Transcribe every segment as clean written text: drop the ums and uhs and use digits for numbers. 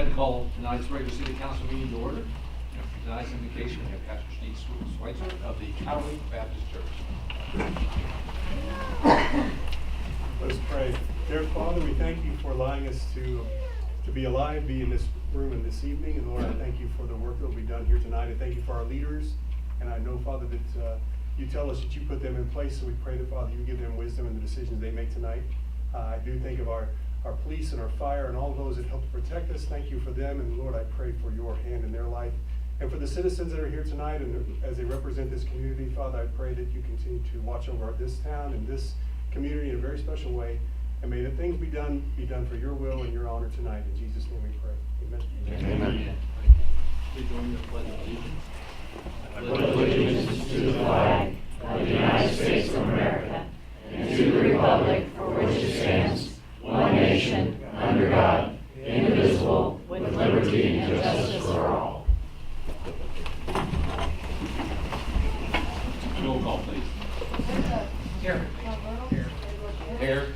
and call tonight's regular city council meeting to order. And for tonight's invocation, we have Pastor Steve Schweitzer of the Calvary Baptist Church. Let us pray. Dear Father, we thank you for allowing us to be alive, be in this room and this evening. And Lord, I thank you for the work that will be done here tonight. I thank you for our leaders. And I know, Father, that you tell us that you put them in place. So we pray that, Father, you give them wisdom in the decisions they make tonight. I do think of our police and our fire and all those that help to protect us. Thank you for them. And Lord, I pray for your hand in their life. And for the citizens that are here tonight and as they represent this community, Father, I pray that you continue to watch over this town and this community in a very special way. And may the things be done for your will and your honor tonight. In Jesus' name we pray. Amen. Amen. Please join me in the pledge of allegiance. I pledge allegiance to the flag of the United States of America and to the republic for which it stands, one nation, under God, indivisible, with liberty and justice for all. Roll call, please. Here. Here.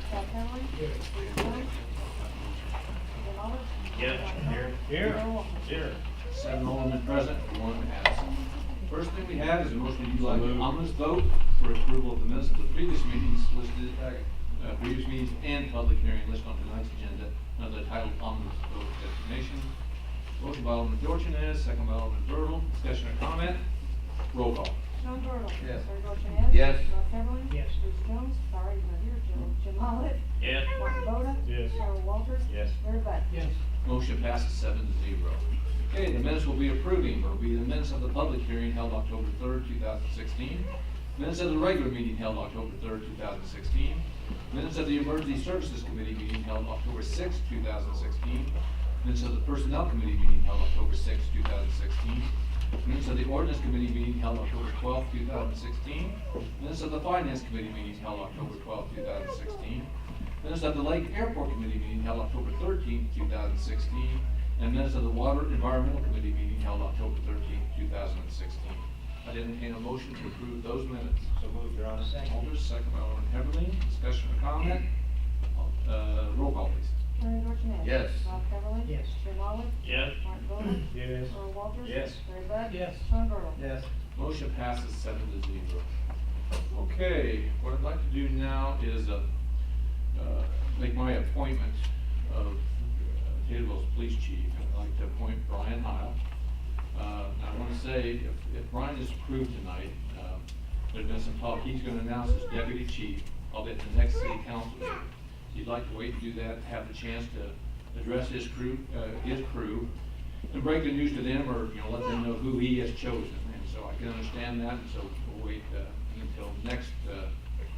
Yes. Here. Here. 7 aldermen present, 1 absent. First thing we have is a motion to utilize the omnibus vote for approval of the minutes of the previous meetings listed, previous meetings and public hearing listed on tonight's agenda under the title omnibus vote designation. Motion by Alderman Dorchenez, second by Alderman Bertle. Discussion or comment? Roll call. Sean Bertle. Yes. Terry Dorchenez. Yes. Rob Heatherly. Yes. Bruce Jones. Sorry, he's not here. Jim Olive. Yes. Martin Boda. Yes. Carl Walters. Yes. Larry Bud. Yes. Motion passes 7-0. Okay, the minutes will be approving. Will be the minutes of the public hearing held October 3rd, 2016. Minutes of the regular meeting held October 3rd, 2016. Minutes of the Emergency Services Committee meeting held October 6th, 2016. Minutes of the Personnel Committee meeting held October 6th, 2016. Minutes of the Ordinance Committee meeting held October 12th, 2016. Minutes of the Finance Committee meeting held October 12th, 2016. Minutes of the Lake Airport Committee meeting held October 13th, 2016. And minutes of the Water Environmental Committee meeting held October 13th, 2016. I'd entertain a motion to approve those minutes. So moved, Your Honor. Alders, second by Alderman Heatherly. Discussion or comment? Roll call, please. Terry Dorchenez. Yes. Rob Heatherly. Yes. Jim Olive. Yes. Martin Boda. Yes. Carl Walters. Yes. Larry Bud. Yes. Sean Bertle. Yes. Motion passes 7-0. Okay, what I'd like to do now is make my appointment of Taylorville's police chief. I'd like to appoint Brian Heil. I want to say, if Brian is approved tonight, there's been some talk, he's going to announce his deputy chief, I'll be at the next city council meeting. So you'd like to wait and do that, have the chance to address his crew, and break the news to them, or let them know who he has chosen. And so I can understand that, and so we'll wait until next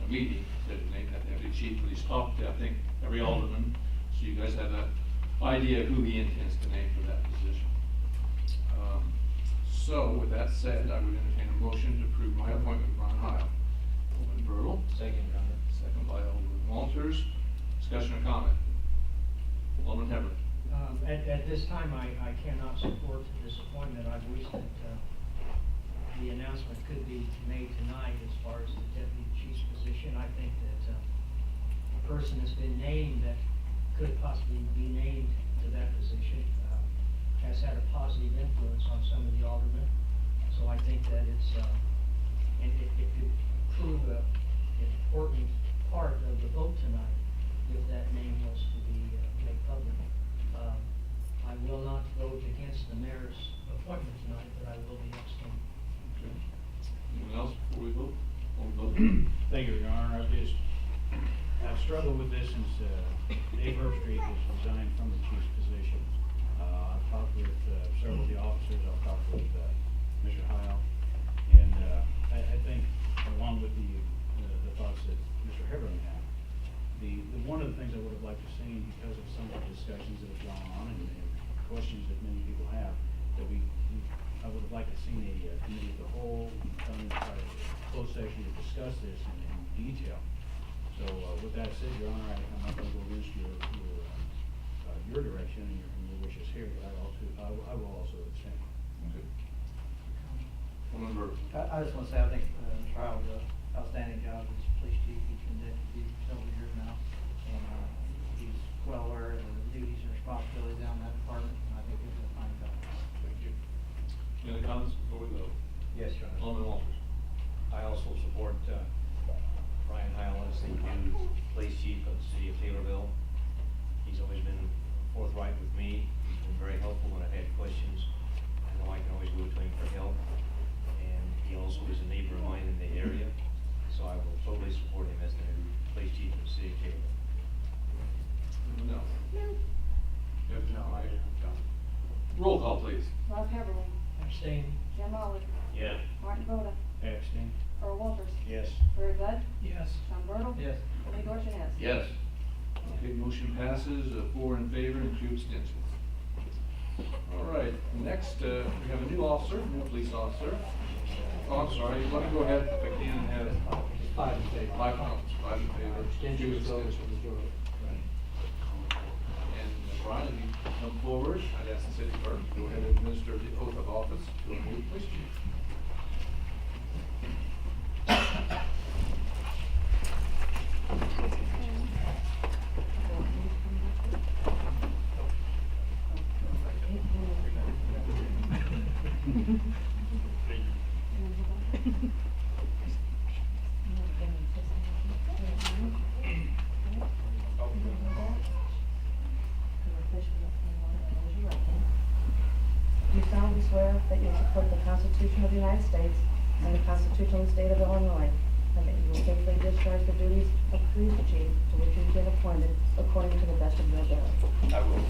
meeting to name that deputy chief. But he's talked to, I think, every alderman, so you guys have an idea of who he intends to name for that position. So with that said, I would entertain a motion to approve my appointment with Ron Heil. Alderman Bertle. Second, Your Honor. Second by Alderman Walters. Discussion or comment? Alderman Heatherly. At this time, I cannot support this appointment. I wish that the announcement could be made tonight as far as the deputy chief's position. I think that a person has been named that could possibly be named to that position has had a positive influence on some of the aldermen. So I think that it could prove an important part of the vote tonight if that name was to be made public. I will not vote against the mayor's appointment tonight, but I will be abstaining. Okay. Anyone else before we vote? Thank you, Your Honor. I've struggled with this since Dave Herbstreit was resigned from the chief's position. I've talked with several of the officers. I've talked with Mr. Heil, and I think, along with the thoughts that Mr. Heatherly had, the one of the things I would have liked to see, because of some of the discussions that have gone on and questions that many people have, that I would have liked to see a committee of the whole come in a closed session to discuss this in detail. So with that said, Your Honor, I'm not going to go against your direction and your wishes here, but I will also abstain. Okay. Alderman Bertle. I just want to say, I think Trial does an outstanding job as police chief. He's been deputy several years now, and he's well aware of the duties and responsibilities down in that department. And I think support Brian Heil as the new police chief of the city of Taylorville. He's always been forthright with me. He's been very helpful when I've had questions. I know I can always go to him for help. And he also is a neighbor of mine in the area, so I will totally support him as the new police chief of the city of Taylorville. No. If no, I don't. Roll call, please. Rob Heatherly, Abstain. Jim Olive, Yeah. Martin Boda, Abstain. Earl Walters, Yes. Larry Bud, Yes. Sean Bertle. Yes. Lee Dorchenez. Yes. Okay, motion passes, 4 in favor and 2 abstentions. All right, next, we have a new officer, new police officer. Oh, I'm sorry, let me go ahead if I can and have 5 in favor. 5 votes, 5 in favor, 2 abstentions. And Brian, if you come forward, I'd ask the city clerk to go ahead and administer the oath of office to a new police chief. Do you solemnly swear that you will support the Constitution of the United States and the Constitution of the State of Illinois, and that you will faithfully discharge the duties of police chief to which you've been appointed according to the best of your ability? I will.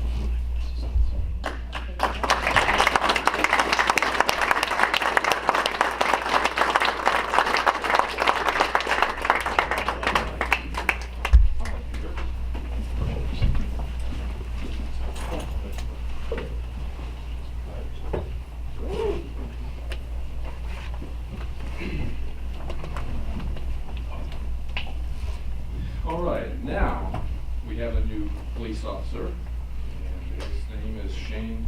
All right, now, we have a new police officer, and his name is Shane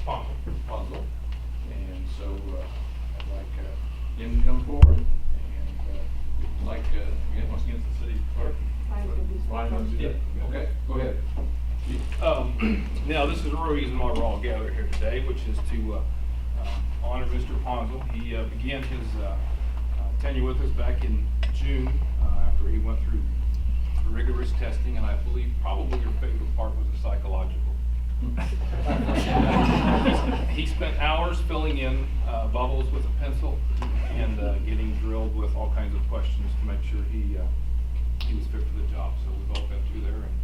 Ponzel. And so, I'd like him to come forward, and we'd like, again, once again, the city clerk. Ryan wants to do that? Okay, go ahead. Chief. Now, this is the real reason why we're all gathered here today, which is to honor Mr. Ponzel. He began his tenure with us back in June after he went through rigorous testing, and I believe probably your favorite part was the psychological. He spent hours filling in bubbles with a pencil and getting drilled with all kinds of questions to make sure he was fit for the job. So we've all been through there, and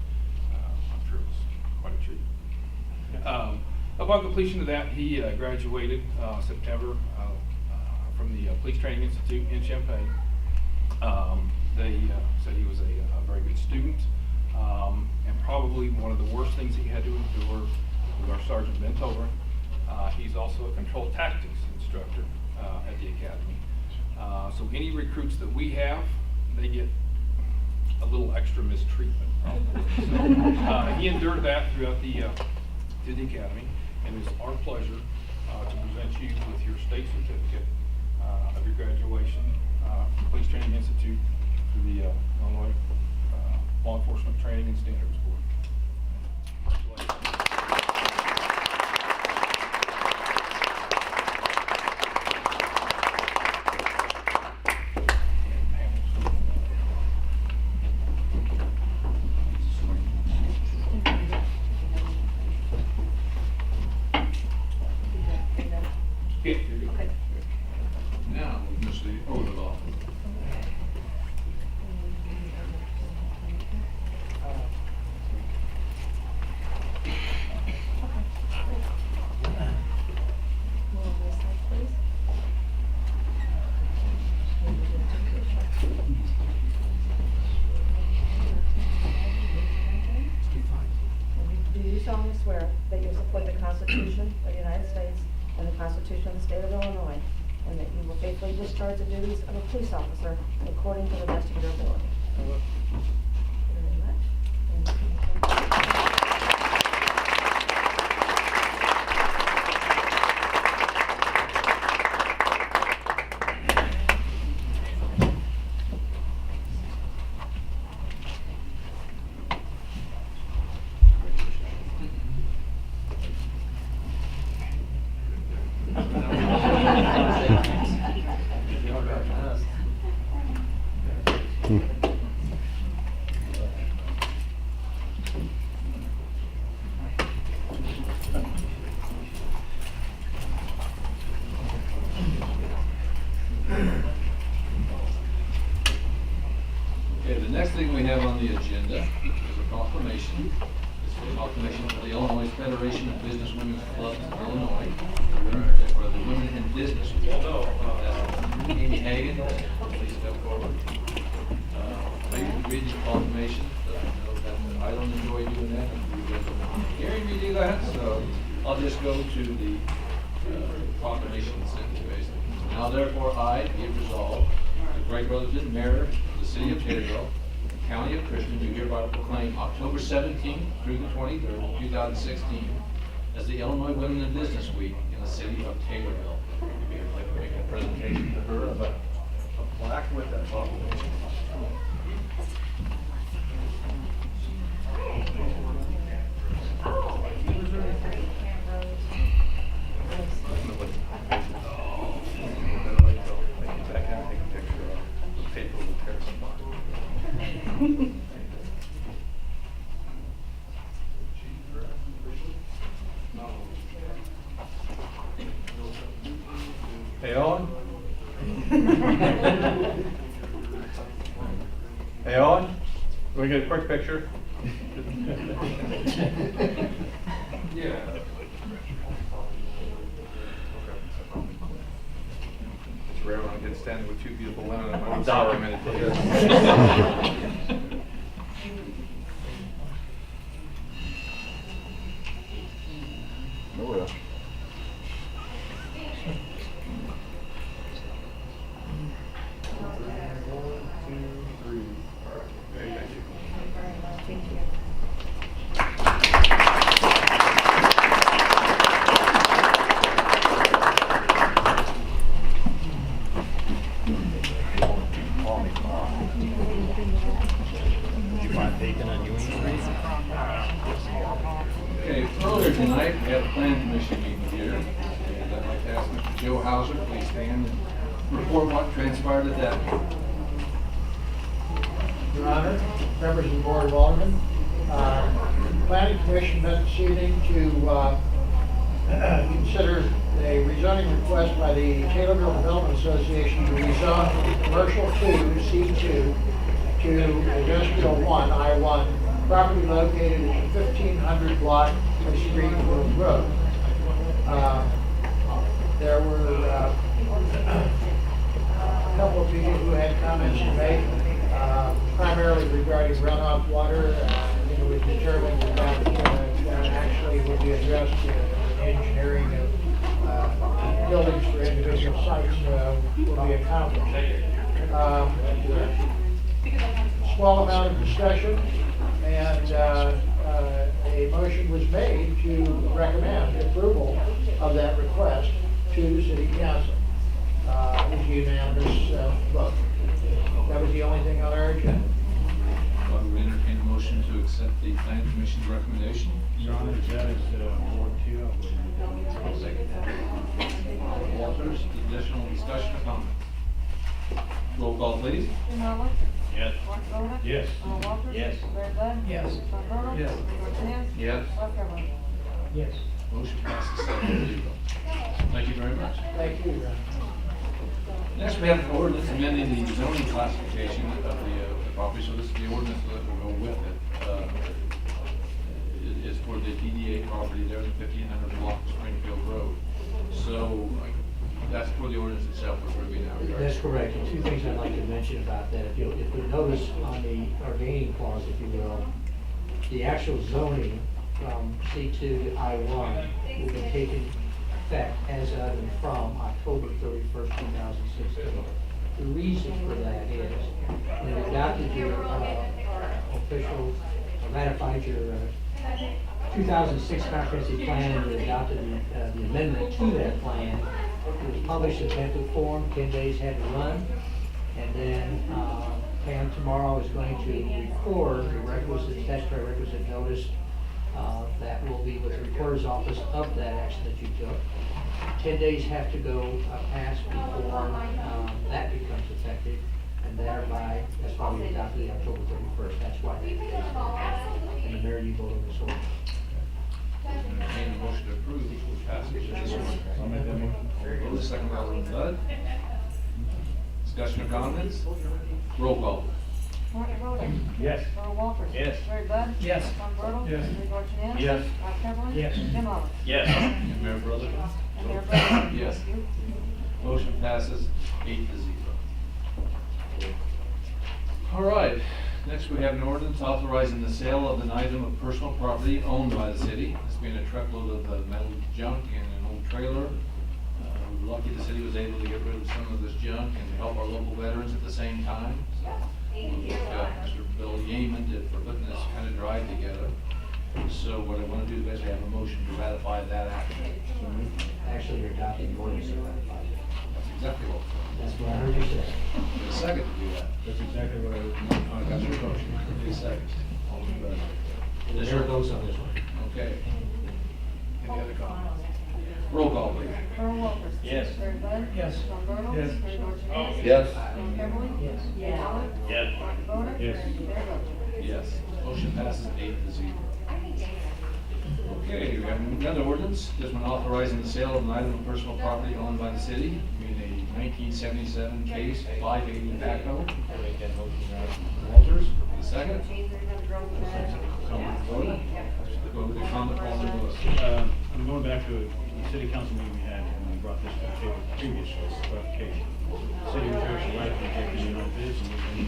I'm sure it was quite a treat. Upon completion of that, he graduated September from the Police Training Institute in Champaign. They said he was a very good student, and probably one of the worst things he had to endure was our Sergeant Ben Tobin. He's also a controlled tactics instructor at the academy. So any recruits that we have, they get a little extra mistreatment. So, he endured that throughout the academy, and it's our pleasure to present you with your state certificate of your graduation from Police Training Institute through the Illinois Law Enforcement Training and Standards Board. Now, we'll administer the oath of office. Do you solemnly swear that you will support the Constitution of the United States and the Constitution of the State of Illinois, and that you will faithfully discharge the duties of a police officer according to the best of your ability? Thank you very much. Okay, the next thing we have on the agenda is a proclamation. This is a proclamation for the Illinois Federation of Business Women's Clubs of Illinois, for the Women in Business. That's Amy Hagan, please step forward. Read the proclamation, I don't enjoy doing that, you guys are hearing me do that, so I'll just go to the proclamation sentence basically. Now therefore I, be it resolved, the Great Rutherford Mayor of the City of Taylorville, County of Christian, do hereby proclaim October 17th through the 23rd, 2016, as the Illinois Women in Business Week in the City of Taylorville. Maybe I'd like to make a presentation to her of a plaque with that proclamation. Hey, Owen? Hey, Owen? Can we get a quick picture? Yeah. It's rare when I get standing with two beautiful women. I'm documented for this. Oh, yeah. Okay, earlier tonight, we had a plan commission meeting here, and I'd like to ask Mr. Joe Hauser, please stand and report what transpired at that meeting. Your Honor, members of the Board of Aldermen, Planning Commission met this evening to consider a rezoning request by the Taylorville Development Association to rezone commercial 2, C2, to industrial 1, I1, property located at the 1500 block of Streetfield Road. There were a couple of people who had comments to make, primarily regarding runoff water. It was determined that actually would be addressed in engineering of buildings for individual sites will be accomplished. Small amount of discussion, and a motion was made to recommend approval of that request to the City Council. It was a unanimous vote. That was the only thing on our agenda. I would entertain a motion to accept the Plan Commission's recommendation. Your Honor, that is Ward 2, I believe. I'll second that. Walters, additional discussion or comments? Roll call, please. Jim Oliver? Yes. Mark Voda? Yes. Earl Walters? Yes. Larry Bud? Yes. Sean Burdell? Yes. George Dance? Yes. Rob Heatherly? Yes. Motion passes 7-0. Thank you very much. Thank you, Your Honor. Next, we have an ordinance amending the zoning classification of the property, so this is the ordinance that will go with it. It's for the DDA property there, the 1500 block of Springfield Road. So that's for the ordinance itself, we're going to be now. That's correct. And two things I'd like to mention about that. If you notice on the ordaining clause, if you will, the actual zoning from C2 to I1 will be taken effect as of and from October 31st, 2016. The reason for that is when you adopted your official, ratified your 2006 comprehensive plan and you adopted the amendment to that plan, it was published in pamphlet form, 10 days had to run, and then Pam tomorrow is going to record the requisite, statutory requisite notice that will be with the recorder's office of that action that you took. 10 days have to go past before that becomes effective, and thereby, that's why we be adopted October 31st. That's why that date's there. And the mayor, you vote on this ordinance. Entertain a motion to approve the passage of this ordinance. I'll make that motion. Alderman Rhoda, second by Alderman Bud. Discussion or comments? Roll call. Martin Boda. Yes. Earl Walters. Yes. Larry Bud. Yes. Sean Bertle. Yes. Lee Dorchenez. Yes. Rob Heatherling. Yes. Jim Oliver. Yes. And Mayor Brother? And Mayor Brother. Yes. Motion passes 8-0. All right, next we have an ordinance authorizing the sale of an item of personal property owned by the city. This being a truckload of metal junk and an old trailer. We're lucky the city was able to get rid of some of this junk and help our local veterans at the same time. So, we'll thank Mr. Bill Yeaman for putting this kind of drive together. So what I want to do is basically have a motion to ratify that action. Actually, you're adopting the ordinance. That's exactly what. That's what I heard you say. Need a second to do that. That's exactly what I was. I got your motion. Need a second. Alderman Bud. The mayor votes on this one. Okay. Any other comments? Roll call, please. Earl Walters. Yes. Larry Bud. Yes. Sean Bertle. Yes. Larry Dorchenez. Yes. Rob Heatherling. Yes. Jim Oliver. Yes. Martin Boda. Yes. Mayor Brother. Yes. Motion passes 8-0. Okay, we have another ordinance. This one authorizing the sale of an item of personal property owned by the city, being a 1977 case 580 backhoe. I make that motion, Your Honor. Walters, a second. Comment. Vote. Go with the comment, Alderman Lewis. I'm going back to the city council meeting we had when we brought this to the table previously for clarification. The city reserves the right to reject any and all bids and use any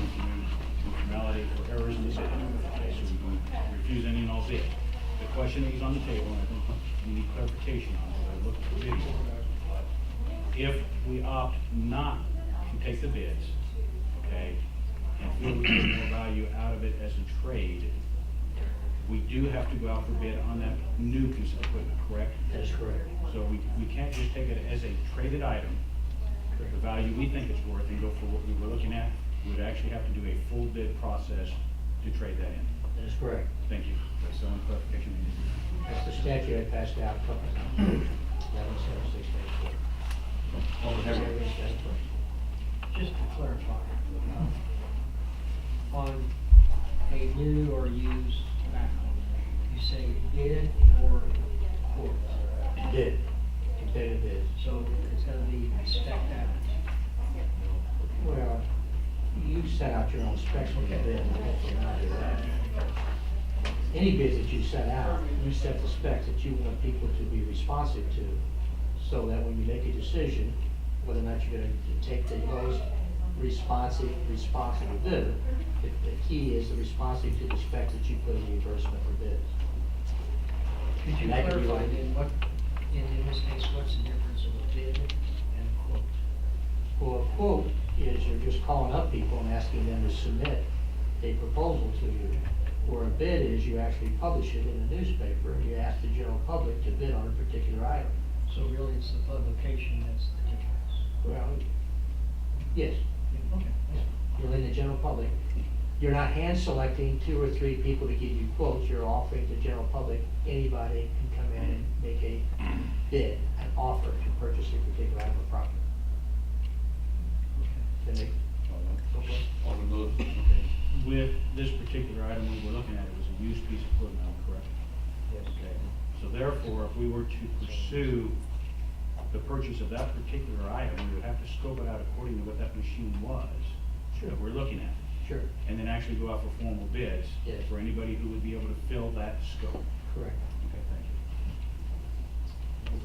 formality or errors in the bid. Okay, so we refuse any and all bids. The question is on the table, and I think we need clarification on it, as I look at the video. If we opt not to take the bids, okay, and feel we get more value out of it as a trade, we do have to go out for bid on that new piece of equipment, correct? That is correct. So we can't just take it as a traded item, the value we think it's worth, and go for what we were looking at. We would actually have to do a full bid process to trade that in. That is correct. Thank you. That's the only clarification we need. That's the statute I passed out a couple of times. 1176-4. Alderman Heatherling. Just to clarify, on a new or used backhoe, you say bid or quote? Bid, competitive bid. So it's gonna be spec'd out. Well, you set out your own specs when you bid, and hopefully not do that. Any bids that you set out, you set the specs that you want people to be responsive to, so that when you make a decision, whether or not you're gonna take the lowest responsible bidder, the key is the responsive to the specs that you put in the advertisement for bids. Could you And that could be clarify like- then what, in this case, what's the difference of a bid and a quote? Well, a quote is you're just calling up people and asking them to submit a proposal to you. Or a bid is you actually publish it in the newspaper and you ask the general public to bid on a particular item. So really, it's the publication that's the difference. Well, yes, Okay. you're in the general public. You're not hand selecting 2 or 3 people to give you quotes. You're offering the general public, anybody can come in and make a bid, an offer to purchase a particular item of property. Then they- Alderman Lewis. With this particular item we were looking at, it was a used piece of equipment, correct? Yes. Okay. So therefore, if we were to pursue the purchase of that particular item, we would have to scope it out according to what that machine was that we're looking at. Sure, And then actually go out for formal bids Yes. for anybody who would be able to fill that scope. correct. Okay, thank you.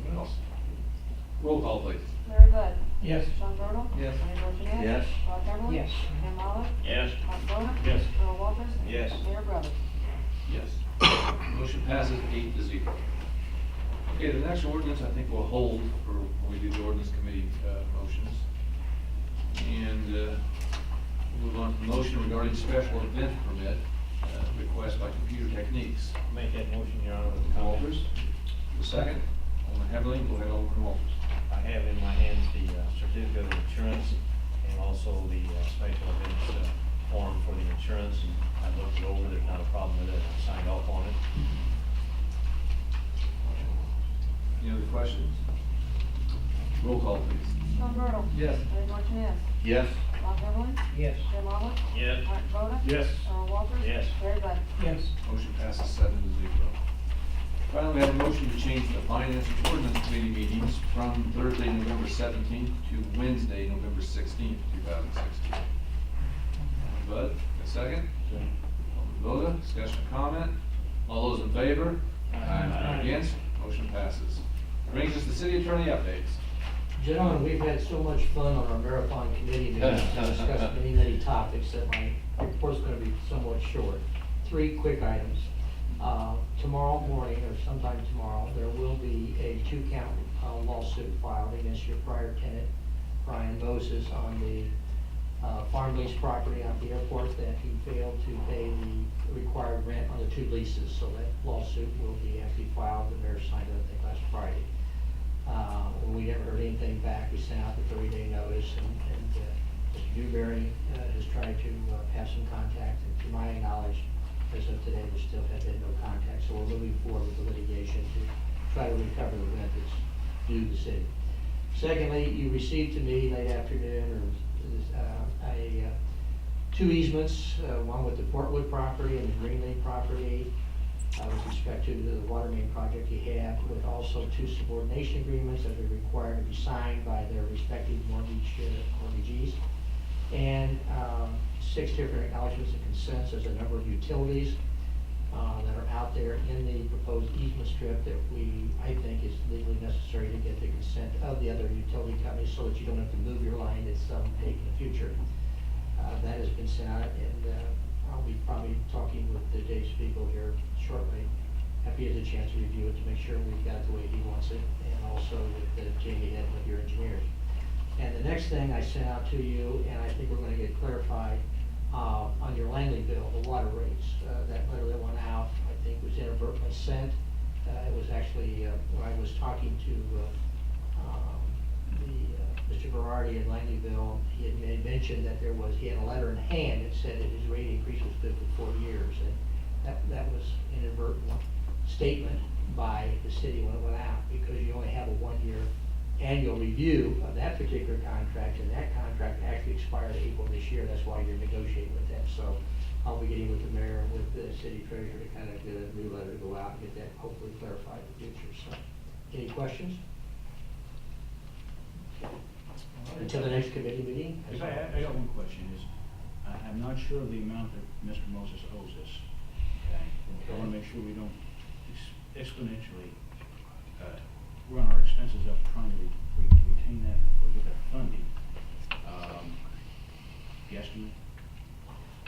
Anyone else? Roll call, please. Larry Bud. Yes. Sean Bertle. Yes. Lee Dorchenez. Yes. Rob Heatherling. Yes. Jim Oliver. Yes. Martin Boda. Yes. Earl Walters. Yes. Mayor Brother. Yes. Motion passes 8-0. Okay, the next ordinance I think we'll hold for when we do the ordinance committee motions. And we'll move on to the motion regarding special event permit request by Computer Techniques. Make that motion, Your Honor, with the comment. Walters, the second. Alderman Heatherling, go ahead, Alderman Walters. I have in my hands the certificate of insurance and also the special events form for the insurance. I looked it over, there's not a problem with it, I signed off on it. Any other questions? Roll call, please. Sean Bertle. Yes. Lee Dorchenez. Yes. Bob Beverly? Yes. Jim Olive? Yes. Martin Boda? Yes. Earl Walters? Yes. Larry Bud? Yes. Motion passes 7-0. Finally, we have a motion to change the Finance and Ordinance Committee meetings from Thursday, November 17th to Wednesday, November 16th, 2016. Bud, a second? Alderman Voda, discussion or comment? All those in favor? Aye. Against? Motion passes. Brings us to city attorney updates. Gentlemen, we've had so much fun on our marathon committee meetings to discuss many topics that my report's gonna be somewhat short. 3 quick items. Tomorrow morning, or sometime tomorrow, there will be a 2-count lawsuit filed against your prior tenant, Brian Moses, on the farm lease property at the airport that he failed to pay the required rent on the 2 leases. So that lawsuit will be actually filed. The mayor signed it, I think, last Friday. We never heard anything back. We sent out the 30-day notice, and Mr. Dewberry has tried to have some contact, and to my knowledge, as of today, there still have been no contact. So we're moving forward with the litigation to try to recover the rent that's due the city. Secondly, you received to me late afternoon a 2 easements, one with the Portwood property and the Green Lake property, with respect to the water main project you have, with also 2 subordination agreements that are required to be signed by their respective mortgagees, and 6 different acknowledgements and consents. There's a number of utilities that are out there in the proposed easement strip that I think is legally necessary to get the consent of the other utility companies so that you don't have to move your line at some date in the future. That has been sent out, and I'll be probably talking with Dave Spiegel here shortly. Happy he has a chance to review it to make sure we've got it the way he wants it, and also with Jamie Head with your engineers. And the next thing I sent out to you, and I think we're going to get clarified on your Langley bill, the water rates. That letter that went out, I think, was inadvertently sent. It was actually when I was talking to Mr. Berardi in Langleyville, he had made mention that he had a letter in hand that said that his rate increase was good for 4 years, and that was an inadvertent statement by the city when it went out, because you only have a 1-year annual review of that particular contract, and that contract actually expired April this year. That's why you're negotiating with them. So I'll be getting with the mayor and with the city treasurer to kind of get a new letter to go out and get that hopefully clarified in the future. So, any questions? Until the next committee meeting? I got one question, I'm not sure of the amount that Mr. Moses owes us. Okay? I want to make sure we don't exponentially run our expenses up trying to retain that or get that funding. Guesstimate?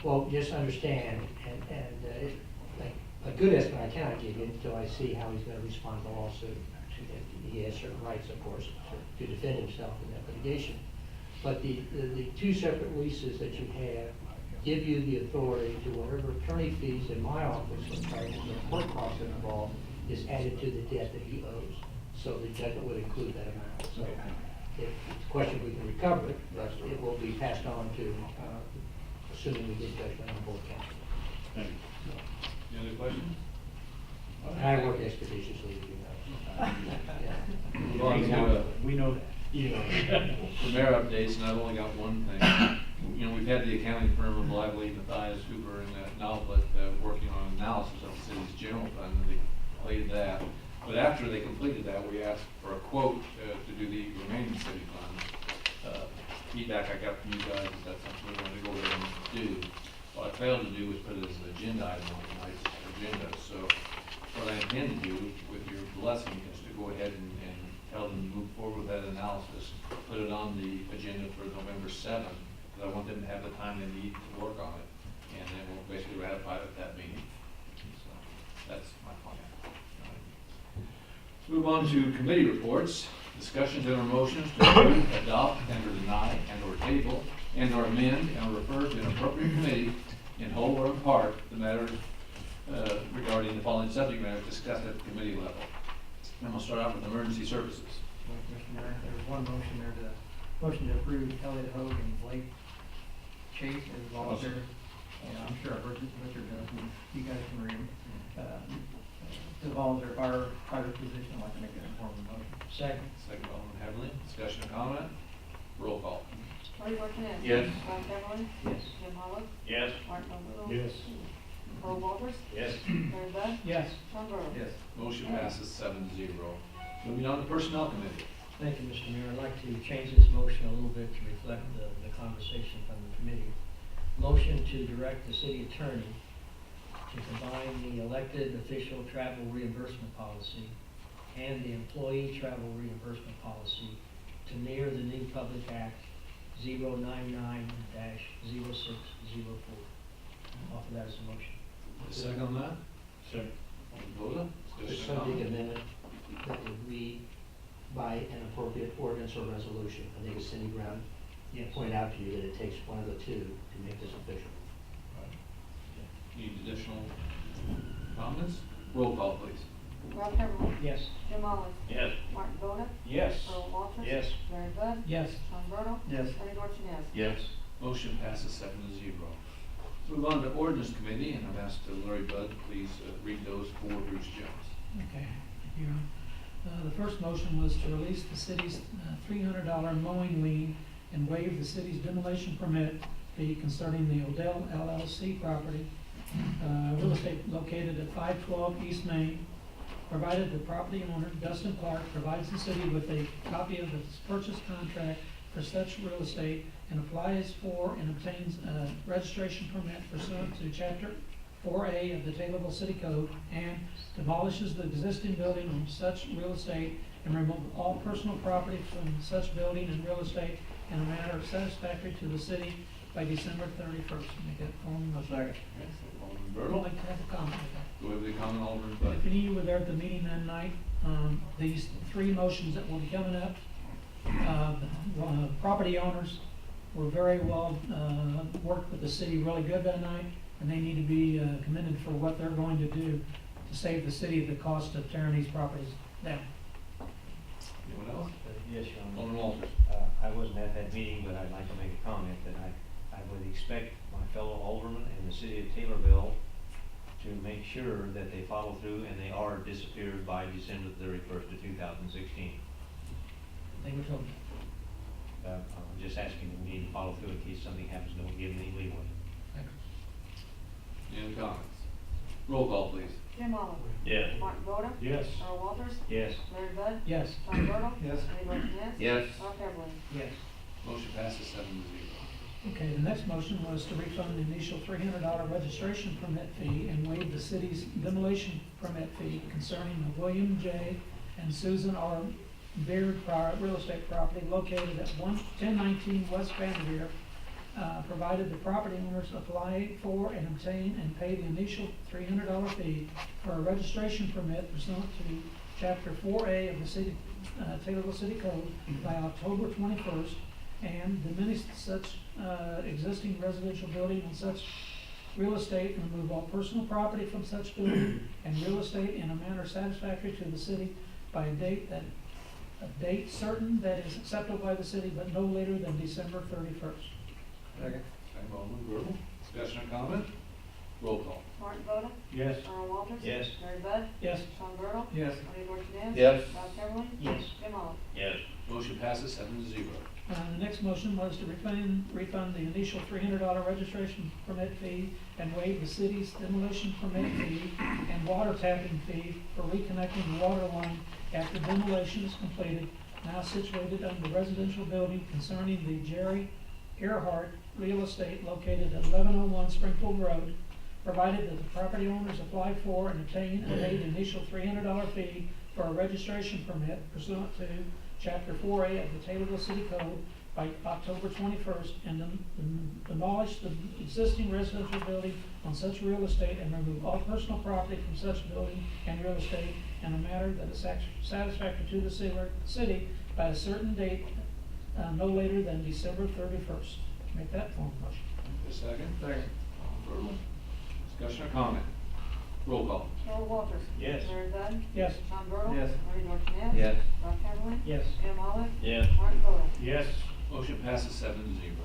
Well, just understand, like a good estimate I cannot give you until I see how he's going to respond to the lawsuit. He has certain rights, of course, to defend himself in that litigation. But the 2 separate leases that you have give you the authority to whatever attorney fees in my office and the court costs involved is added to the debt that he owes. So the judgment would include that amount. So if it's a question we can recover it, but it will be passed on to, assuming we get judgment on both counts. Thank you. Any other questions? And I work expeditiously, as you know. Yeah. Well, I'm gonna- We know that. You know. For mayor updates, and I've only got one thing. You know, we've had the accounting firm of Lively, Mathias, Hooper, and Nowlet working on analysis of the city's general fund, and they completed that. But after they completed that, we asked for a quote to do the remaining city funds. Feedback I got from you guys is that's something we want to go ahead and do. What I failed to do was put it as an agenda item on tonight's agenda. So what I intend to do, with your blessing, is to go ahead and tell them to move forward with that analysis, put it on the agenda for November 7th, because I want them to have the time they need to work on it, and then we'll basically ratify it at that meeting. So that's my plan. Let's move on to committee reports. Discussions and or motions to approve, adopt, and or deny, and or table, and or amend, and or refer to an appropriate committee in whole or in part the matters regarding the following subject matters discussed at the committee level. And we'll start out with emergency services. Mr. Mayor, there was one motion there, motion to approve Elliot Hogue and Blake Chase as volunteers. And I'm sure I've heard Richard, you guys can read them. To volunteer firefighter position, I'd like to make that in form of a motion. Second. Second, Alderman Headley. Discussion and comment. Roll call. Bernie Dorchenez. Yes. Rob Heatherly. Yes. Jim Olive. Yes. Martin Boda. Yes. Earl Walters. Yes. Larry Bud. Yes. Sean Burdell. Yes. Motion passes 7-0. Moving on to Personnel Committee. Thank you, Mr. Mayor. I'd like to change this motion a little bit to reflect the conversation from the committee. Motion to direct the city attorney to combine the elected official travel reimbursement policy and the employee travel reimbursement policy to mirror the new Public Act 099-0604. Offer that as a motion. A second on that? Second. Alderman Boda? The Discussion or subject comment? amendment that would read by an appropriate ordinance or resolution. I think as Cindy Brown pointed out to you that it takes one of the two to make this official. Need additional comments? Roll call, please. Rob Heatherly. Yes. Jim Olive. Yes. Martin Boda. Yes. Earl Walters. Yes. Larry Bud. Yes. Sean Burdell. Yes. Bernie Dorchenez. Yes. Motion passes 7-0. Move on to Ordinance Committee, and I've asked Larry Bud, please read those for Bruce Jones. Okay, thank you. The first motion was to release the city's $300 mowing lien and waive the city's demolition permit fee concerning the Odell LLC property, real estate located at 512 East Main, provided the property owner, Dustin Clark, provides the city with a copy of its purchase contract for such real estate and applies for and obtains a registration permit pursuant to Chapter 4A of the Taylorville City Code, and demolishes the existing building on such real estate and remove all personal property from such building and real estate in a manner satisfactory to the city by December 31st. Make that form of motion. Alderman I'd Bertle? like to have a comment with that. Go ahead with the comment, Alderman Bud. If any of you were there at the meeting that night, these three motions that will be coming up, the property owners were very well, worked with the city really good that night, and they need to be commended for what they're going to do to save the city the cost of tearing these properties down. Anyone else? Yes, Your Honor. Alderman Walters. I wasn't at that meeting, but I'd like to make a comment that I would expect my fellow aldermen and the city of Taylorville to make sure that they follow through and they are disappeared by December 31st of 2016. They were told. I'm just asking them, we need to follow through in case something happens, don't give them any leeway. Any comments? Roll call, please. Jim Olive. Yes. Martin Boda. Yes. Earl Walters. Yes. Larry Bud. Yes. Sean Burdell. Yes. Bernie Dorchenez. Yes. Rob Heatherly. Yes. Motion passes 7-0. Okay, the next motion was to refund the initial $300 registration permit fee and waive the city's demolition permit fee concerning the William J. and Susan R. Beard real estate property located at 1019 West Vanderveer, provided the property owners apply for and obtain and pay the initial $300 fee for a registration permit pursuant to Chapter 4A of the city, Taylorville City Code by October 21st, and diminish such existing residential building and such real estate and remove all personal property from such building and real estate in a manner satisfactory to the city by a date certain that is acceptable by the city, but no later than December 31st. Second. Second, Alderman Bertle. Discussion or comment? Roll call. Martin Boda. Yes. Earl Walters. Yes. Larry Bud. Yes. Sean Burdell. Yes. Bernie Dorchenez. Yes. Rob Heatherly. Yes. Jim Olive. Yes. Motion passes 7-0. The next motion was to refund the initial $300 registration permit fee and waive the city's demolition permit fee and water tapping fee for reconnecting the water line after demolition is completed, now situated under the residential building concerning the Jerry Earhart real estate located at 1101 Springfield Road, provided that the property owners apply for and obtain and pay the initial $300 fee for a registration permit pursuant to Chapter 4A of the Taylorville City Code by October 21st, and demolish the existing residential building on such real estate and remove all personal property from such building and real estate in a manner that is satisfactory to the city by a certain date, no later than December 31st. Make that form of motion. A second? Second. Alderman Bertle. Discussion or comment? Roll call. Earl Walters. Yes. Larry Bud. Yes. Sean Burdell. Yes. Bernie Dorchenez. Yes. Rob Heatherly. Yes. Jim Olive. Yes. Martin Boda. Yes. Motion passes 7-0.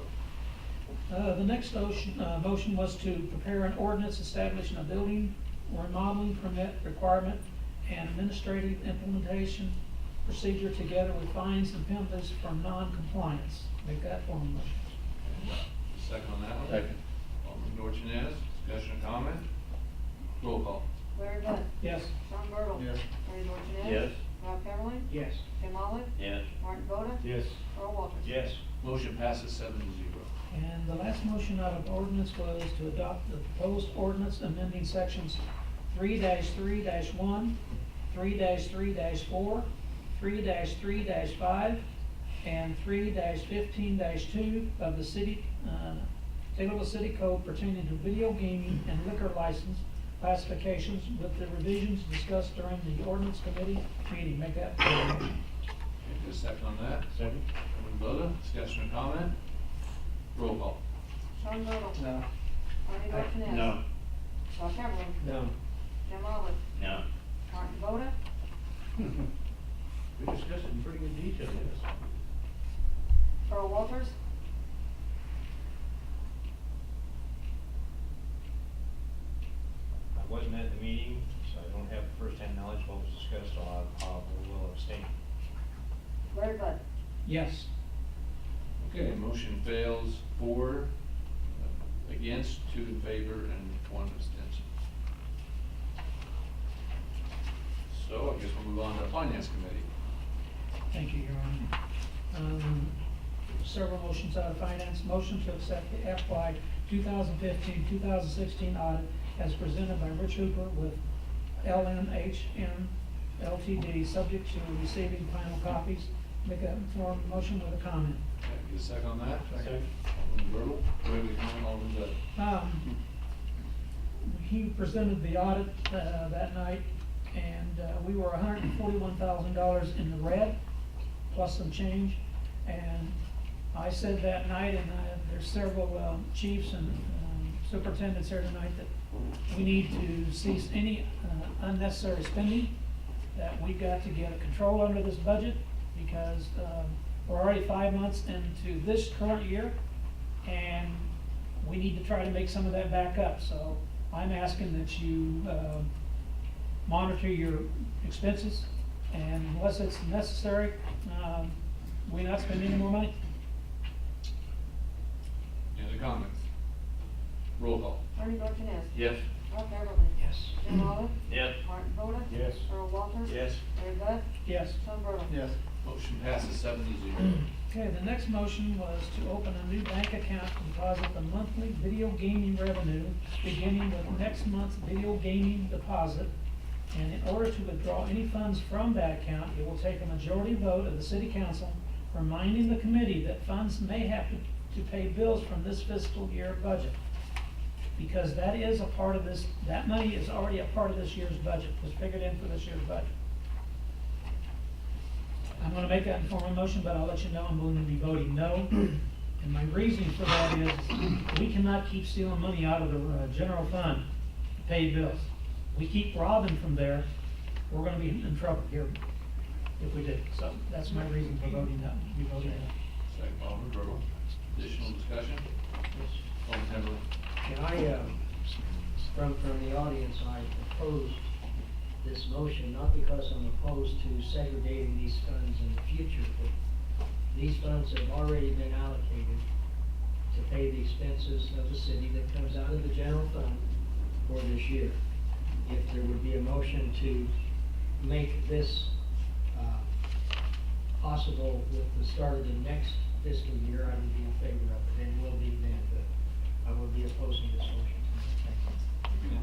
The next motion was to prepare an ordinance establishing a building or remodeling permit requirement and administrative implementation procedure together with fines and penalties for non-compliance. Make that form of motion. Second on that one? Second. Alderman Dorchenez, discussion or comment? Roll call. Larry Bud. Yes. Sean Bertle. Yes. Bernie Dorchenez. Yes. Rob Heatherly. Yes. Tim Olive. Yes. Martin Boda. Yes. Earl Walters. Yes. Motion passes 7-0. And the last motion out of ordinance was to adopt the proposed ordinance amending sections 3-3-1, 3-3-4, 3-3-5, and 3-15-2 of the city, Taylorville City Code pertaining to video gaming and liquor license classifications with the revisions discussed during the ordinance committee meeting. Make that. Okay, get a second on that. Second. Alderman Boda, discussion or comment? Roll call. Sean Bertle. No. Bernie Dorchenez. No. Rob Heatherly. No. Tim Olive. No. Martin Boda. We discussed it in pretty good detail, yes. Earl Walters. I wasn't at the meeting, so I don't have firsthand knowledge of what was discussed, so I will abstain. Larry Bud. Yes. Okay, motion fails 4 against, 2 in favor, and 1 abstention. So I guess we'll move on to Finance Committee. Thank you, Your Honor. Several motions out of finance. Motion to accept the FY 2015-2016 audit as presented by Rich Hooper with LNHM Ltd., subject to receiving final copies. Make that informed motion with a comment. Okay, get a second on that? Second. Alderman Bertle, wait, we comment, Alderman Bud. He presented the audit that night, and we were $141,000 in the red, plus some change. And I said that night, and there's several chiefs and superintendents here tonight, that we need to cease any unnecessary spending, that we've got to get a control under this budget, because we're already 5 months into this current year, and we need to try to make some of that back up. So I'm asking that you monitor your expenses, and unless it's necessary, we're not spending any more money. Any other comments? Roll call. Bernie Dorchenez. Yes. Rob Heatherly. Yes. Tim Olive. Yes. Martin Boda. Yes. Earl Walters. Yes. Larry Bud. Yes. Sean Bertle. Yes. Motion passes 7-0. Okay, the next motion was to open a new bank account to deposit the monthly video gaming revenue, beginning with next month's video gaming deposit. And in order to withdraw any funds from that account, it will take a majority vote of the city council, reminding the committee that funds may have to pay bills from this fiscal year budget. Because that is a part of this, that money is already a part of this year's budget, was figured in for this year's budget. I'm gonna make that in form of motion, but I'll let you know I'm going to be voting no. And my reasoning for that is, we cannot keep stealing money out of the general fund to pay bills. We keep robbing from there, we're gonna be in trouble here if we do. So that's my reason for voting no, be voting no. Second, Alderman Bertle. Additional discussion? Alderman Heatherly. Can I, from the audience, I oppose this motion, not because I'm opposed to segregating these funds in the future, but these funds have already been allocated to pay the expenses of the city that comes out of the general fund for this year. If there would be a motion to make this possible with the start of the next fiscal year, I would be in favor of it, and will be then, but I will be opposing this motion. Thank you.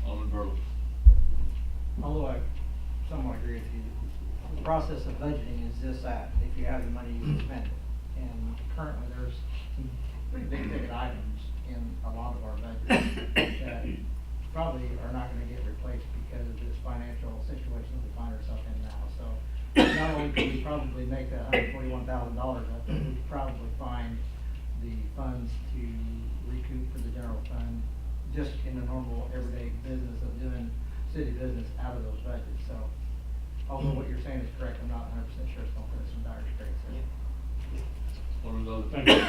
Alderman Bertle. Although I somewhat agree with you, the process of budgeting is just that. If you have the money, you can spend it. And currently, there's some pretty big ticket items in a lot of our budgets that probably are not gonna get replaced because of this financial situation we find ourselves in now. So not only can we probably make that $141,000 up, but we could probably find the funds to recoup for the general fund just in the normal everyday business of doing city business out of those budgets. So although what you're saying is correct, I'm not 100% sure it's gonna put us in dire straits there. Alderman Boda. Thank you.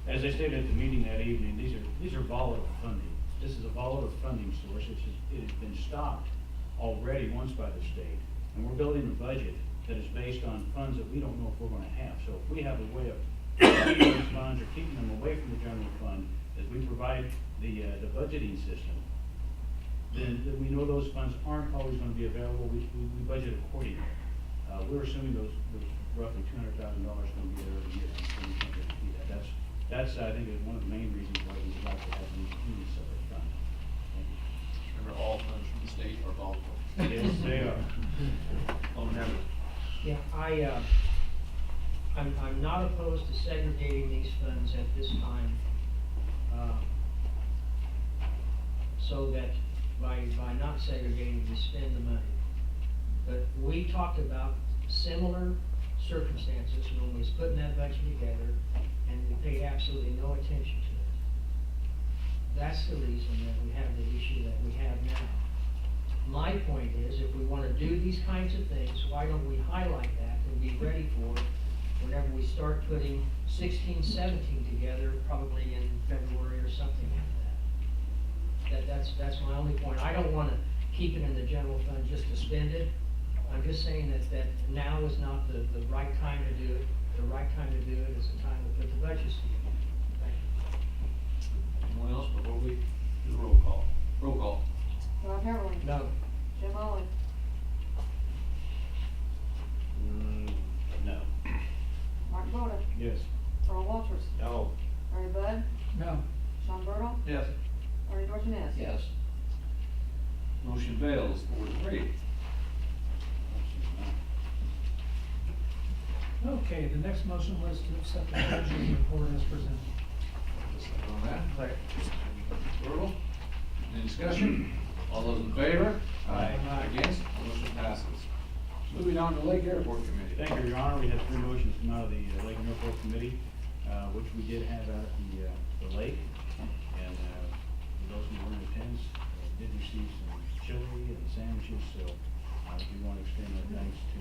As I stated at the meeting that evening, these are volatile funding. This is a volatile funding source. It has been stopped already once by the state, and we're building a budget that is based on funds that we don't know if we're gonna have. So if we have a way of keeping those funds or keeping them away from the general fund, as we provide the budgeting system, then we know those funds aren't always gonna be available, we budget accordingly. We're assuming those roughly $200,000 gonna be there every year, so we can't guarantee that. That's, I think, is one of the main reasons why we would like to have these in a separate fund. Thank you. Remember, all funds from the state are volatile. Yes, they are. Alderman Everly. Yeah, I'm not opposed to segregating these funds at this time, so that by not segregating, we spend the money. But we talked about similar circumstances when we was putting that budget together, and we paid absolutely no attention to it. That's the reason that we have the issue that we have now. My point is, if we want to do these kinds of things, why don't we highlight that and be ready for it whenever we start putting 16, 17 together, probably in February or something like that. That's my only point. I don't want to keep it in the general fund just to spend it. I'm just saying that now is not the right time to do it. The right time to do it is the time to put the budgets together. Thank you. Anyone else before we do the roll call? Roll call. Ron Heberlin. No. Jim Olive. No. Martin Boda. Yes. Earl Walters. No. Larry Bud. No. Sean Bertle. Yes. Bernie Dorchenez. Yes. Motion fails, 4-3. Okay, the next motion was to accept the treasurer's report as presented. Second on that. Bertle. Any discussion? All those in favor? Aye. Against? Motion passes. Moving on to Lake Airport Committee. Thank you, Your Honor. We had 3 motions come out of the Lake and Airport Committee, which we did have out at the lake. And for those who were in attendance, did receive some chili and sandwiches, so we want to extend our thanks to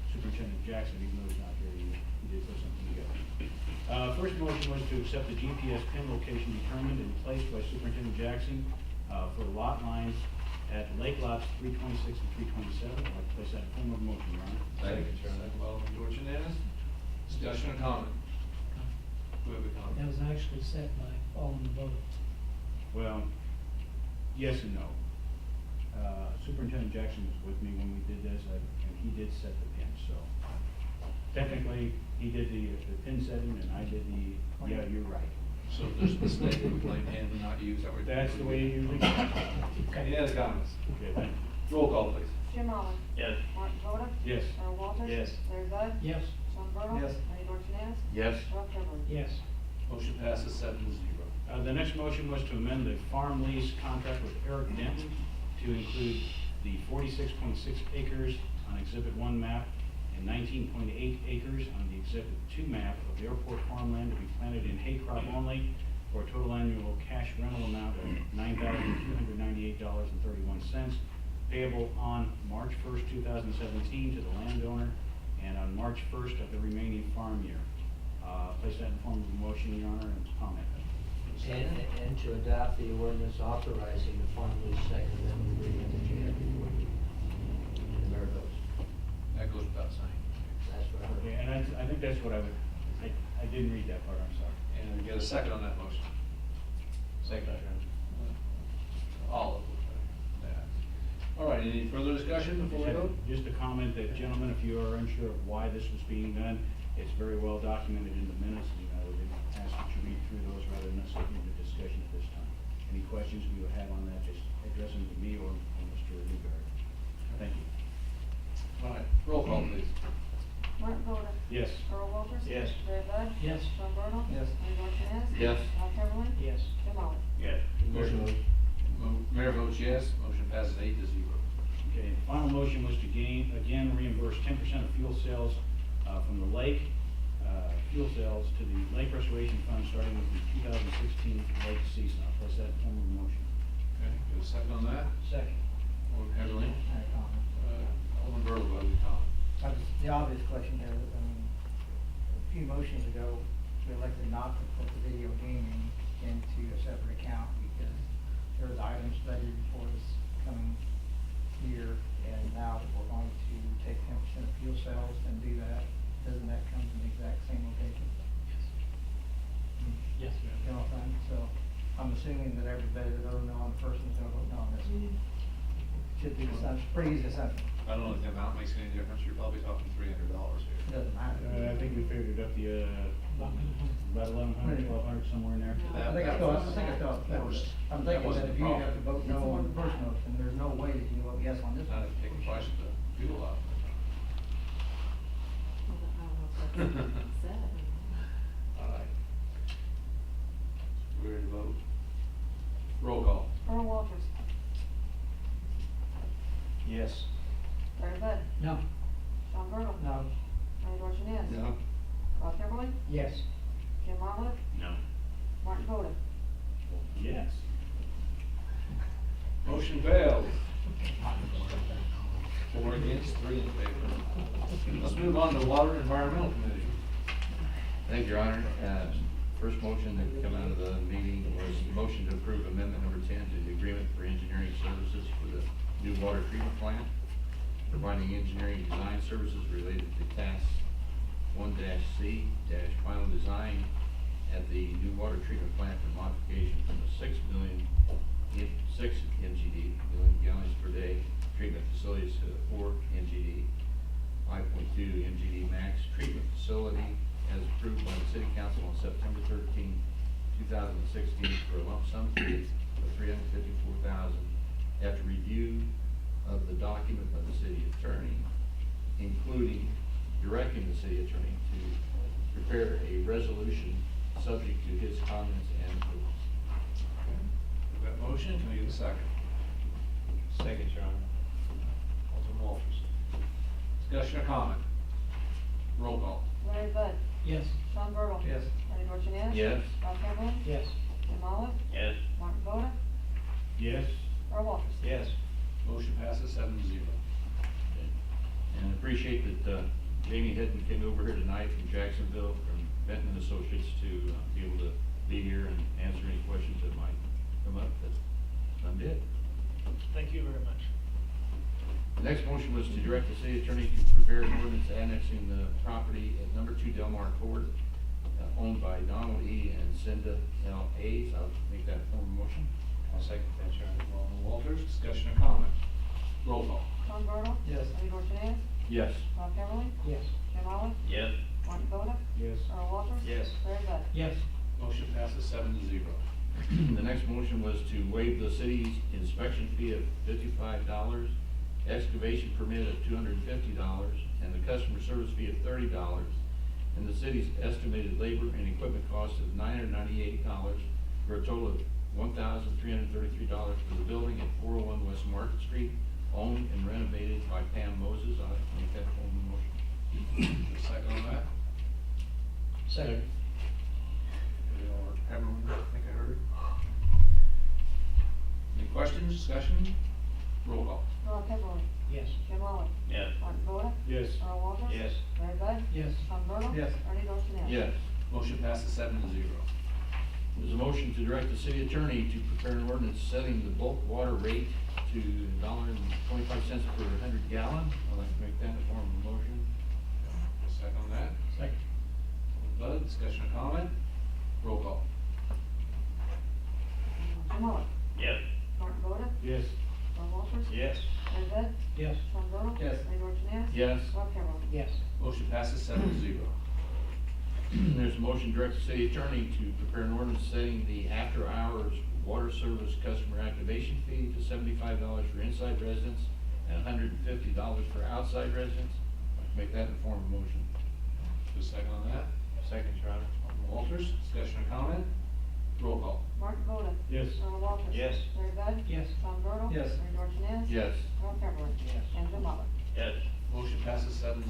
Superintendent Jackson, even though he's not here, he did put something together. First motion was to accept the GPS pin location determined and placed by Superintendent Jackson for lot lines at Lake Lots 326 and 327. I'd like to place that in form of motion, Your Honor. Second, Alderman Dorchenez. Discussion or comment? Who have a That comment? was actually set by Alderman Boda. Well, yes and no. Superintendent Jackson was with me when we did this, and he did set the pin, so technically, he did the pin setting, and I did yeah, you're right. So if there's a mistake, we blame him and not you, is that what? That's the way it usually goes. Any other comments? Okay, thank you. Roll call, please. Jim Olive. Yes. Martin Boda. Yes. Earl Walters. Yes. Larry Bud. Yes. Sean Bertle. Yes. Bernie Dorchenez. Yes. Rob Heberlin. Yes. Motion passes 7-0. The next motion was to amend the farm lease contract with Eric Denton to include the 46.6 acres on Exhibit 1 map and 19.8 acres on the Exhibit 2 map of airport farmland to be planted in hay crop only for a total annual cash rental amount of $9,298.31, payable on March 1st, 2017 to the landowner and on March 1st of the remaining farm year. Place that in form of a motion, Your Honor, and comment. And to adopt the ordinance authorizing the farm lease second amendment reading that you had before you. The mayor votes. That goes without saying. That's what I heard. Okay, and I think that's what I didn't read that part, I'm sorry. And we get a second on that motion. Second. All of that. All right, any further discussion before we vote? Just a comment that, gentlemen, if you are unsure of why this was being done, it's very well documented in the minutes, and I would ask that you read through those rather than us opening the discussion at this time. Any questions you would have on that, just address them to me or Mr. Newberry. Thank you. All right, roll call, please. Martin Boda. Yes. Earl Walters. Yes. Larry Bud. Yes. Sean Bertle. Yes. Bernie Dorchenez. Yes. Rob Heberlin. Yes. Jim Olive. Yes. Motion. Mayor votes yes, motion passes 8-0. Okay, the final motion was to again reimburse 10% of fuel sales from the lake, fuel sales to the Lake Restoration Fund starting with the 2016 lake season. I'll place that in form of a motion. Okay, get a second on that? Second. Alderman Heberlin. I had a comment. Alderman Bertle, go ahead with comment. The obvious question here, a few motions ago, we elected not to put the video gaming into a separate account because there's items budgeted for this coming year, and now that we're going to take 10% of fuel sales and do that, doesn't that come from the exact same location? So I'm assuming that everybody that voted no on the first one's gonna vote no on this one. Should be, it's pretty easy assumption. I don't know if the amount makes any difference, you're probably talking $300 here. It doesn't matter. I think we figured up the, about 1,100, 1,200, somewhere in there. I think I thought, I'm That thinking wasn't that if the you problem. have to vote no on the first motion, there's no way that you can vote yes on this Not one. if you take the price of the fuel up. All right. We ready to vote? Roll call. Earl Walters. Yes. Larry Bud. No. Sean Bertle. No. Bernie Dorchenez. No. Rob Heatherly. Yes. Jim Olive. No. Martin Boda. Yes. Motion failed. 4 against, 3 in favor. Let's move on to Water and Environmental Committee. Thank you, Your Honor. First motion that came out of the meeting was the motion to approve amendment number 10 to the agreement for engineering services for the new water treatment plant, providing engineering design services related to task 1-C final design at the new water treatment plant for modification from a 6 million gallons per day treatment facilities to 4 MGD, 5.2 MGD max treatment facility as approved by the City Council on September 13, 2016 for a lump sum fee of $354,000 after review of the document by the city attorney, including directing the city attorney to prepare a resolution subject to his comments and approvals. With that motion, can I get a second? Second, Your Honor. Alderman Walters. Discussion or comment? Roll call. Larry Bud. Yes. Sean Bertle. Yes. Bernie Dorchenez. Yes. Rob Heatherly. Yes. Jim Olive. Yes. Martin Boda. Yes. Earl Walters. Yes. Motion passes 7-0. And appreciate that Jamie Hedden came over here tonight from Jacksonville, from Benton and Associates to be able to be here and answer any questions that might come up that none did. Thank you very much. The next motion was to direct the city attorney to prepare an ordinance annexing the property at number 2 Delmar Court, owned by Donald E. and Cinda L. Hayes. I'll make that form of motion. I'll second that, Your Honor. Alderman Walters, discussion or comment? Roll call. Sean Bertle. Yes. Bernie Dorchenez. Yes. Rob Heatherly. Yes. Jim Olive. Yes. Martin Boda. Yes. Earl Walters. Yes. Larry Bud. Yes. Motion passes 7-0. The next motion was to waive the city's inspection fee of $55, excavation permit of $250, and the customer service fee of $30, and the city's estimated labor and equipment cost of $998 for a total of $1,333 for the building at 401 West Market Street, owned and renovated by Pam Moses. I'll make that form of motion. Second on that? Second. Everyone, I think I heard. Any questions, discussion? Roll call. Rob Heatherly. Yes. Jim Olive. Yes. Martin Boda. Yes. Earl Walters. Yes. Larry Bud. Yes. Sean Bertle. Yes. Bernie Dorchenez. Yes. Motion passes 7-0. There's a motion to direct the city attorney to prepare an ordinance setting the bulk water rate to $1.25 per 100 gallon. I'd like to make that a form of motion. Second on that? Second. Bud, discussion or comment? Roll call. Jim Olive. Yes. Martin Boda. Yes. Earl Walters. Yes. Larry Bud. Yes. Sean Bertle. Yes. Bernie Dorchenez. Yes. Rob Heatherly. Yes. Motion passes 7-0. There's a motion to direct the city attorney to prepare an ordinance setting the after-hours water service customer activation fee to $75 for inside residents and $150 for outside residents. I'd like to make that in form of motion. Just second on that? Second, Your Honor. Alderman Walters, discussion or comment? Roll call. Martin Boda. Yes. Earl Walters. Yes. Larry Bud. Yes. Sean Bertle. Yes. Bernie Dorchenez. Yes. Rob Heatherly. Yes. And Jim Olive. Yes. Motion passes 7-0.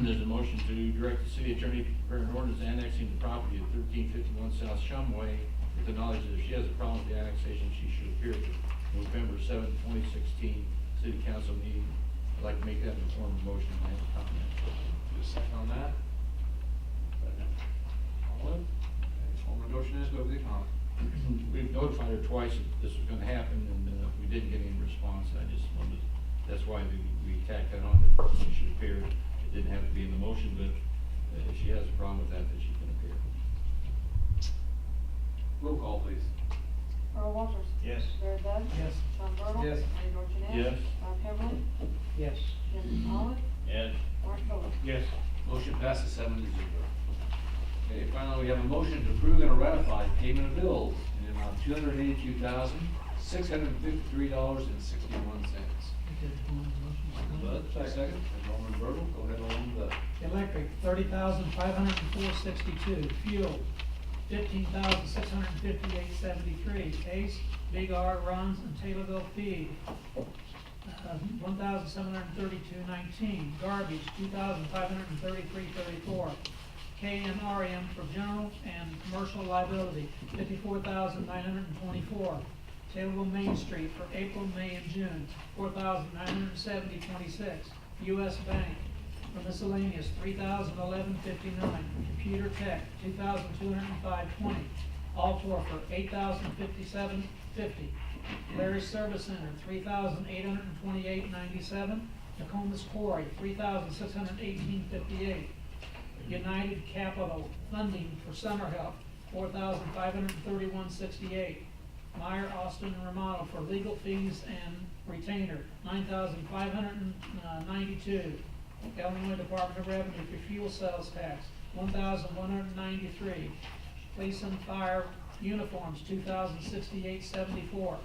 There's a motion to direct the city attorney to prepare an ordinance annexing the property at 1351 South Shumway with the knowledge that if she has a problem with the annexation, she should appear at the November 7, 2016 city council meeting. I'd like to make that in the form of motion and have a comment. Just second on that? Olive? Alderman Dorchenez, go with the comment. We've notified her twice that this was gonna happen, and we didn't get any response. I just wanted, that's why we tacked that on, that she should appear. It didn't have to be in the motion, but if she has a problem with that, then she can appear. Roll call, please. Earl Walters. Yes. Larry Bud. Yes. Sean Burdell. Yes. Bernie Dorchenez. Yes. Rob Heatherly. Yes. Jim Olive. Yes. Mark Boda. Yes. Motion passes 7-0. Okay, finally, we have a motion to approve and ratify payment of bills in the amount of $282,653.61. Bud, second, and Norman Bertle, go ahead on the, Electric, $30,504.62. Fuel, $15,658.73. Ace, Big R Runs, and Taylorville Feed, $1,732.19. Garbage, $2,533.34. KNRM for general and commercial liability, $54,924. Taylorville Main Street for April, May, and June, $4,970.26. US Bank for miscellaneous, $3,011.59. Computer Tech, $2,205.20. Altor for $8,057.50. Larry Service Center, $3,828.97. Nokomis Quarry, $3,618.58. United Capital Funding for Summer Help, $4,531.68. Meyer, Austin, and Romano for legal fees and retainer, $9,592. Illinois Department of Revenue for fuel sales tax, $1,193. Police and fire uniforms, $2,068.74.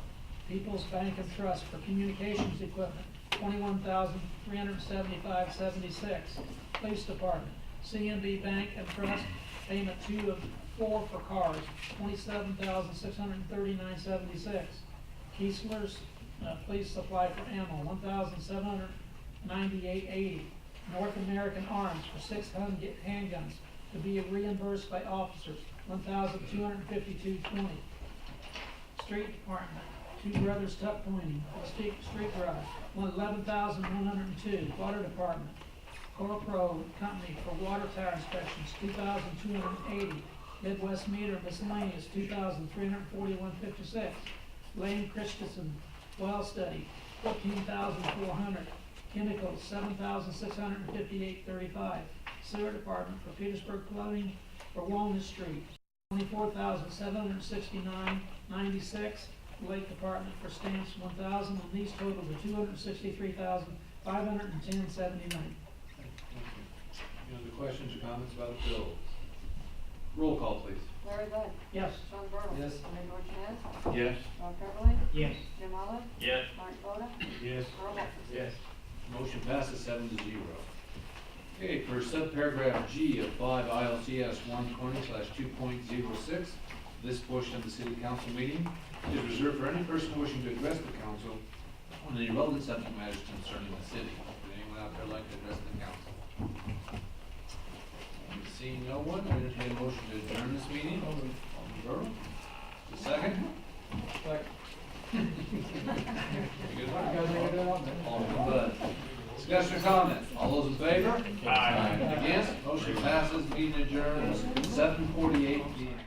People's Bank and Trust for communications equipment, $21,375.76. Police Department, CNB Bank and Trust, payment 2 of 4 for cars, $27,639.76. Keesler's Police Supply for ammo, $1,798.80. North American Arms for 6 handguns to be reimbursed by officers, $1,252.20. Street Department, Two Brothers Tuck Pointing, Street Drive, $11,102. Water Department, CorPro Company for water tower inspections, $2,280. Midwest Meter Miscellaneous, $2,341.56. Lane Christensen Well Study, $14,400. Chemicals, $7,658.35. Sewer Department for Petersburg Plumbing for Walnut Street, $24,769.96. Lake Department for stamps, $1,000, and these total to $263,510.79. any other questions or comments about the bills? Roll call, please. Larry Bud. Yes. Sean Burdell. Yes. Bernie Dorchenez. Yes. Rob Heatherly. Yes. Jim Olive. Yes. Mark Boda. Yes. Earl Walters. Yes. Motion passes 7-0. Okay, for subparagraph G of 5 ILCS 120/2.06, this portion of the city council meeting is reserved for any person wishing to address the council on any relevant subject matters concerning the city. Would anyone out there like to address the council? Seeing no one, I entertain a motion to adjourn this meeting. Alderman Bertle, the second. Good one. Alderman Bud. Discussion or comment? All those in favor? Aye. Against? Motion passes. Meeting adjourns 7:48 p.m.